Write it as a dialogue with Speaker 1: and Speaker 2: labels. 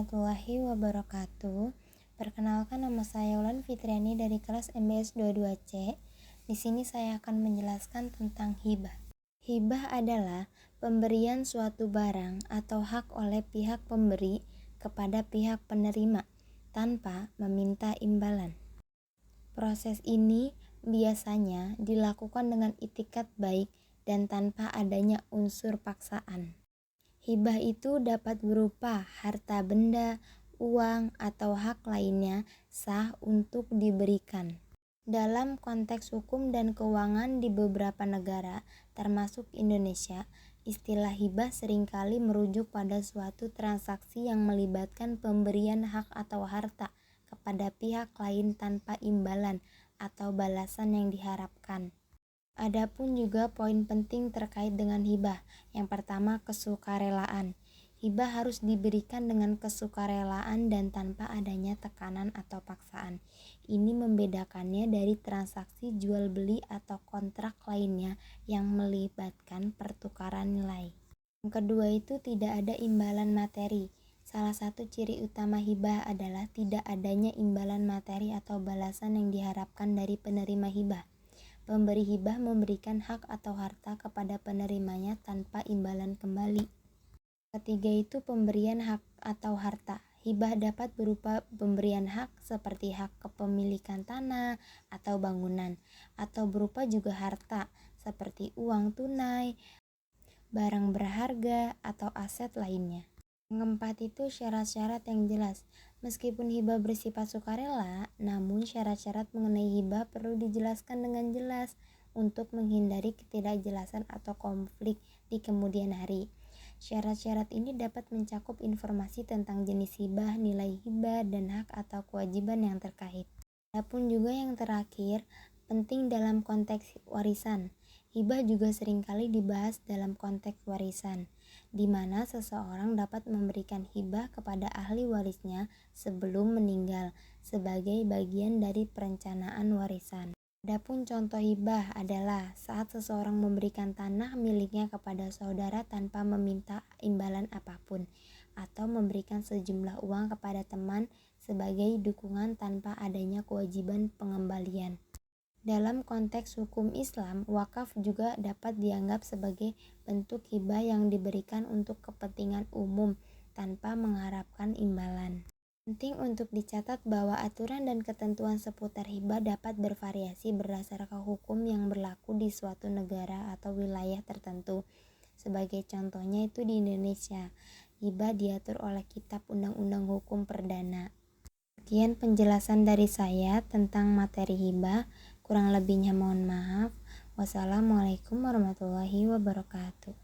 Speaker 1: warahmatullahi wabarakatuh. Perkenalkan, nama saya Wulan Fitriani dari kelas MBS 22C. Di sini saya akan menjelaskan tentang hibah. Hibah adalah pemberian suatu barang atau hak oleh pihak pemberi kepada pihak penerima tanpa meminta imbalan. Proses ini biasanya dilakukan dengan itikat baik dan tanpa adanya unsur paksaan. Hibah itu dapat berupa harta benda, uang, atau hak lainnya sah untuk diberikan. Dalam konteks hukum dan keuangan di beberapa negara, termasuk Indonesia, istilah hibah seringkali merujuk pada suatu transaksi yang melibatkan pemberian hak atau harta kepada pihak lain tanpa imbalan atau balasan yang diharapkan. Adapun juga poin penting terkait dengan hibah. Yang pertama, kesukarelaan. Hibah harus diberikan dengan kesukarelaan dan tanpa adanya tekanan atau paksaan. Ini membedakannya dari transaksi jual beli atau kontrak lainnya yang melibatkan pertukaran nilai. Yang kedua itu tidak ada imbalan materi. Salah satu ciri utama hibah adalah tidak adanya imbalan materi atau balasan yang diharapkan dari penerima hibah. Pemberi hibah memberikan hak atau harta kepada penerimanya tanpa imbalan kembali. Ketiga itu pemberian hak atau harta. Hibah dapat berupa pemberian hak seperti hak kepemilikan tanah atau bangunan, atau berupa juga harta seperti uang tunai, barang berharga, atau aset lainnya. Yang keempat itu syarat-syarat yang jelas. Meskipun hibah bersifat sukarela, namun syarat-syarat mengenai hibah perlu dijelaskan dengan jelas untuk menghindari ketidakjelasan atau konflik di kemudian hari. Syarat-syarat ini dapat mencakup informasi tentang jenis hibah, nilai hibah, dan hak atau kewajiban yang terkait. Adapun juga yang terakhir, penting dalam konteks warisan. Hibah juga seringkali dibahas dalam konteks warisan, di mana seseorang dapat memberikan hibah kepada ahli warisnya sebelum meninggal sebagai bagian dari perencanaan warisan. Adapun contoh hibah adalah saat seseorang memberikan tanah miliknya kepada saudara tanpa meminta imbalan apapun, atau memberikan sejumlah uang kepada teman sebagai dukungan tanpa adanya kewajiban pengembalian. Dalam konteks hukum Islam, wakaf juga dapat dianggap sebagai bentuk hibah yang diberikan untuk kepentingan umum tanpa mengharapkan imbalan. Penting untuk dicatat bahwa aturan dan ketentuan seputar hibah dapat bervariasi berdasarkan hukum yang berlaku di suatu negara atau wilayah tertentu. Sebagai contohnya itu di Indonesia, hibah diatur oleh Kitab Undang-Undang Hukum Perdana. Sekian penjelasan dari saya tentang materi hibah. Kurang lebihnya mohon maaf. Wassalamualaikum warahmatullahi wabarakatuh.